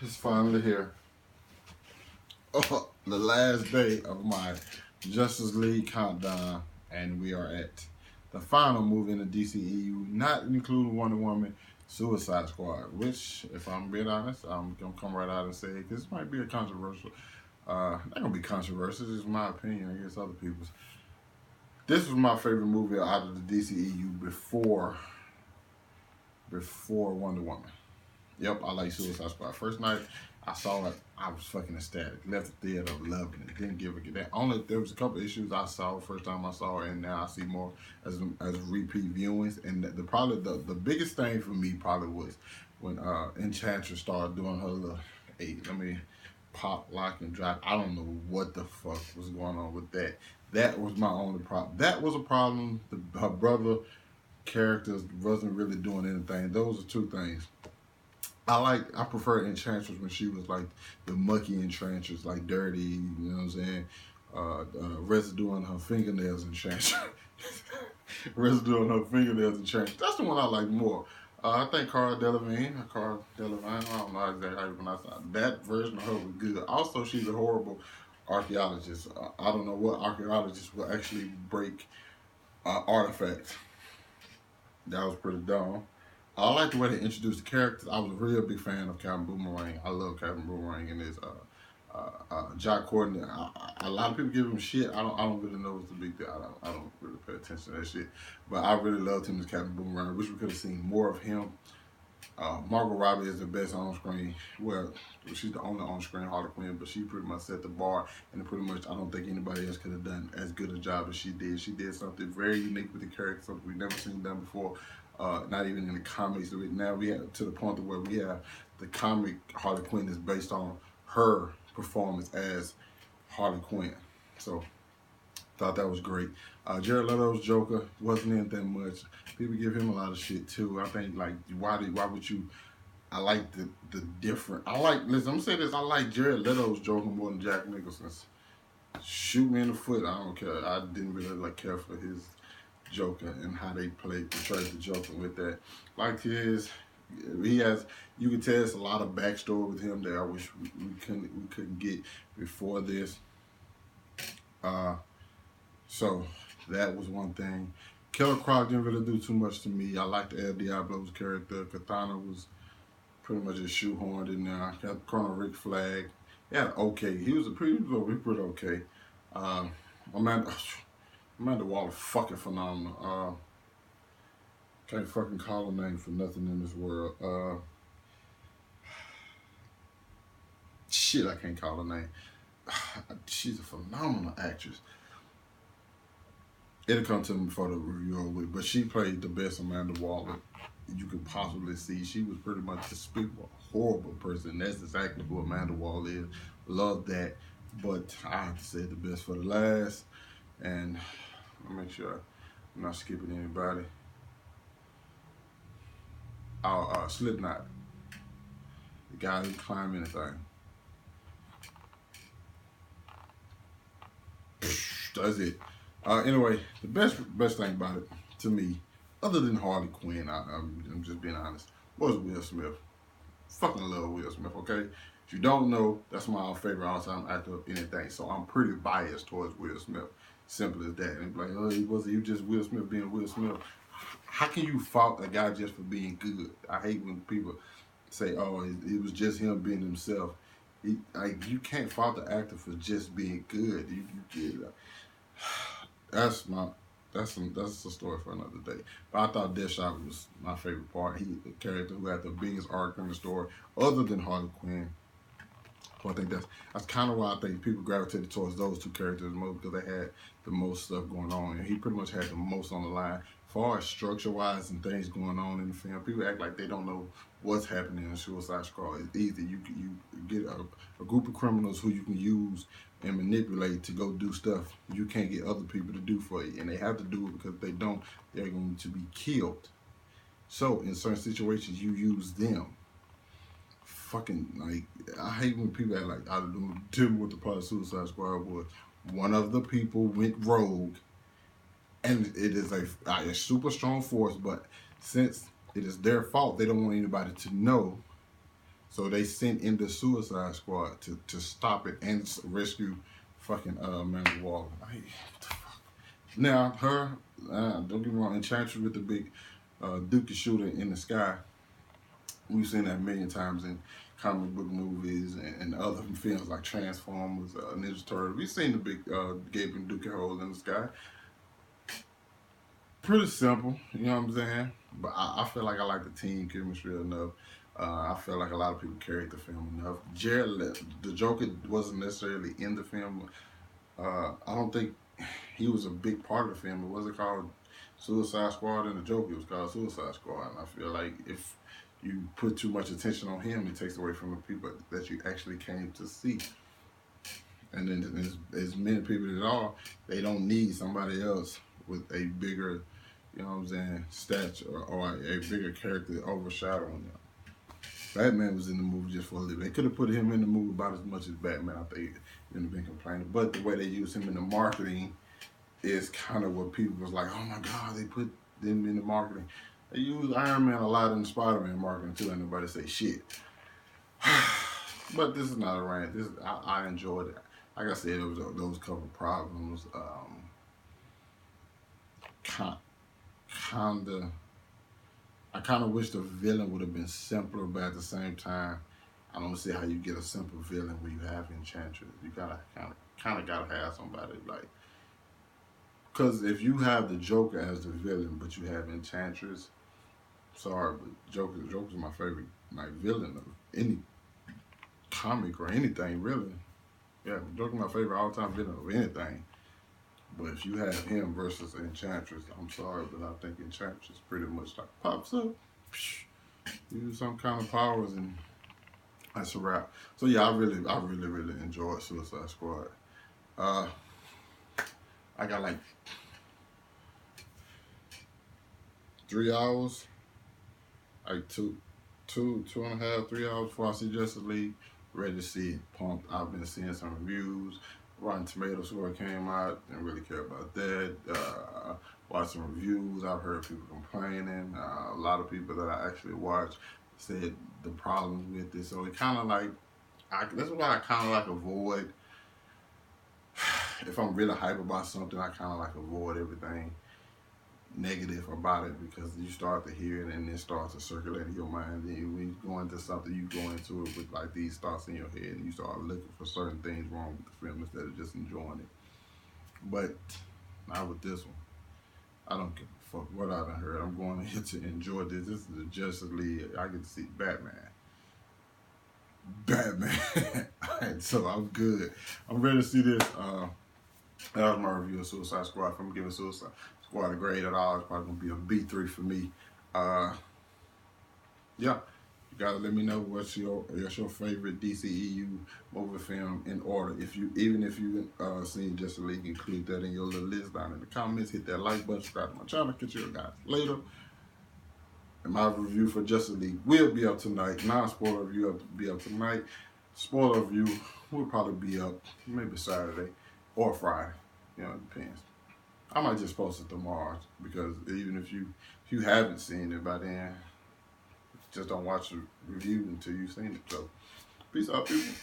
It's finally here. The last day of my Justice League countdown, and we are at the final movie in the DCEU, not including Wonder Woman, Suicide Squad. Which, if I'm being honest, I'm gonna come right out and say because this might be a controversial. Not gonna be controversial. This is my opinion against other people's. This was my favorite movie out of the DCEU before Wonder Woman. Yep, I like Suicide Squad. First night I saw it, I was fucking ecstatic. Left the theater loving it. Didn't give a damn. Only there was a couple issues I saw the first time I saw it, and now I see more as repeat viewings. And probably the biggest thing for me probably was when Enchantress started doing her little, hey, let me pop, lock, and drop. I don't know what the fuck was going on with that. That was my only problem. That was a problem. Her brother characters wasn't really doing anything. Those are two things. I prefer Enchantress when she was like the mucky Enchantress, like dirty, you know what I'm saying? Residue on her fingernails Enchantress. Residue on her fingernails Enchantress. That's the one I like more. I think Cara Delevingne, I don't know exactly how you pronounce that. That version of her was good. Also, she's a horrible archaeologist. I don't know what archaeologist will actually break artifacts. That was pretty dumb. I like the way they introduced the characters. I was a real big fan of Captain Boomerang. I love Captain Boomerang and his Jack Courtney. A lot of people give him shit. I don't really know what's the big deal. I don't really pay attention to that shit. But I really loved him as Captain Boomerang. I wish we could have seen more of him. Margot Robbie is the best on screen. Well, she's the only on screen Harley Quinn, but she pretty much set the bar, and pretty much I don't think anybody else could have done as good a job as she did. She did something very unique with the character, something we've never seen done before. Not even in the comics. Now we have to the point where we have the comic Harley Quinn is based on her performance as Harley Quinn. So thought that was great. Jared Leto's Joker wasn't in that much. People give him a lot of shit too. I think like why would you? I like the different. Listen. I'm gonna say this. I like Jared Leto's Joker more than Jack Nicholson's. Shoot me in the foot. I don't care. I didn't really care for his Joker and how they portrayed the Joker with that. Like he has. You can tell it's a lot of backstory with him that I wish we couldn't get before this. So that was one thing. Killer Croc didn't really do too much to me. I liked El Diablo's character. Katana was pretty much just shoehorned in there. Got Colonel Rick Flag. Yeah, okay. He was pretty okay. Amanda Waller fucking phenomenal. Can't fucking call her name for nothing in this world. Shit, I can't call her name. She's a phenomenal actress. It'll come to me before the review over with, but she played the best Amanda Waller you could possibly see. She was pretty much a despicable, horrible person. That's exactly who Amanda Waller is. Love that, but I have to say the best for the last. And I'll make sure I'm not skipping anybody. Slipknot, the guy who climbed anything. That's it. Anyway, the best thing about it to me, other than Harley Quinn, I'm just being honest, was Will Smith. Fucking love Will Smith. Okay, if you don't know, that's my favorite all-time actor of anything. So I'm pretty biased towards Will Smith. Simple as that. And like, oh, he just Will Smith being Will Smith. How can you fault a guy just for being good? I hate when people say, "Oh, it was just him being himself." You can't fault the actor for just being good. You get that's a story for another day. But I thought Deadshot was my favorite part. He the character who had the biggest arc in the story, other than Harley Quinn. So I think that's kind of why I think people gravitated towards those two characters most because they had the most stuff going on, and he pretty much had the most on the line. As far as structure-wise and things going on in the film, people act like they don't know what's happening in Suicide Squad. It's easy. You get a group of criminals who you can use and manipulate to go do stuff you can't get other people to do for you, and they have to do it because if they don't, they're going to be killed. So in certain situations, you use them. Fucking like I hate when people act like I don't tell me what the part of Suicide Squad was. One of the people went rogue, and it is a super strong force. But since it is their fault, they don't want anybody to know. So they sent in the Suicide Squad to stop it and rescue fucking Amanda Waller. Like, what the fuck? Now her, don't get me wrong, Enchantress with the big dookie shooter in the sky. We've seen that a million times in comic book movies and other films like Transformers, Ninja Turtles. We've seen the big gaping dookie holes in the sky. Pretty simple, you know what I'm saying? But I feel like I like the team chemistry enough. I feel like a lot of people carried the film enough. The Joker wasn't necessarily in the film. I don't think he was a big part of the film. It wasn't called Suicide Squad and the Joker. It was called Suicide Squad. And I feel like if you put too much attention on him, it takes away from the people that you actually came to see. And then as many people as are, they don't need somebody else with a bigger, you know what I'm saying, stature or a bigger character overshadowing them. Batman was in the movie just for a little. They could have put him in the movie about as much as Batman. I think you'd have been complaining. But the way they use him in the marketing is kind of what people was like, oh my God, they put them in the marketing. They use Iron Man a lot in the Spider-Man marketing too, and nobody say shit. But this is not a rant. I enjoyed it. Like I said, it was those couple problems. I kind of wish the villain would have been simpler, but at the same time, I don't see how you get a simple villain when you have Enchantress. You gotta kind of gotta have somebody like, because if you have the Joker as the villain, but you have Enchantress, sorry, but Joker's my favorite villain of any comic or anything really. Yeah, Joker's my favorite all-time villain of anything. But if you have him versus Enchantress, I'm sorry, but I think Enchantress pretty much like pops up, use some kind of powers, and that's a wrap. So yeah, I really enjoyed Suicide Squad. I got like 3 hours, like two and a half, 3 hours before I see Justice League. Ready to see it, pumped. I've been seeing some reviews. Rotten Tomatoes score came out, didn't really care about that. Watched some reviews, I've heard people complaining. A lot of people that I actually watched said the problems with it. So it kind of like, that's why I kind of like avoid, if I'm really hype about something, I kind of like avoid everything negative about it, because you start to hear it and it starts to circulate in your mind. And when you go into something, you go into it with like these thoughts in your head, and you start looking for certain things wrong with the film instead of just enjoying it. But not with this one. I don't give a fuck what I done heard. I'm going here to enjoy this. This is the Justice League. I get to see Batman. So I'm good. I'm ready to see this. That was my review of Suicide Squad. If I'm giving Suicide Squad a grade at all, it's probably gonna be a B3 for me. Yeah, you gotta let me know what's your favorite DCEU movie film in order. Even if you seen Justice League, include that in your little list down in the comments. Hit that like button, subscribe to my channel. Catch you guys later. And my review for Justice League will be up tonight. Non-spoiler review will be up tonight. Spoiler review will probably be up maybe Saturday or Friday. You know, it depends. I might just post it tomorrow, because even if you haven't seen it by then, just don't watch the review until you've seen it. So, peace out, people.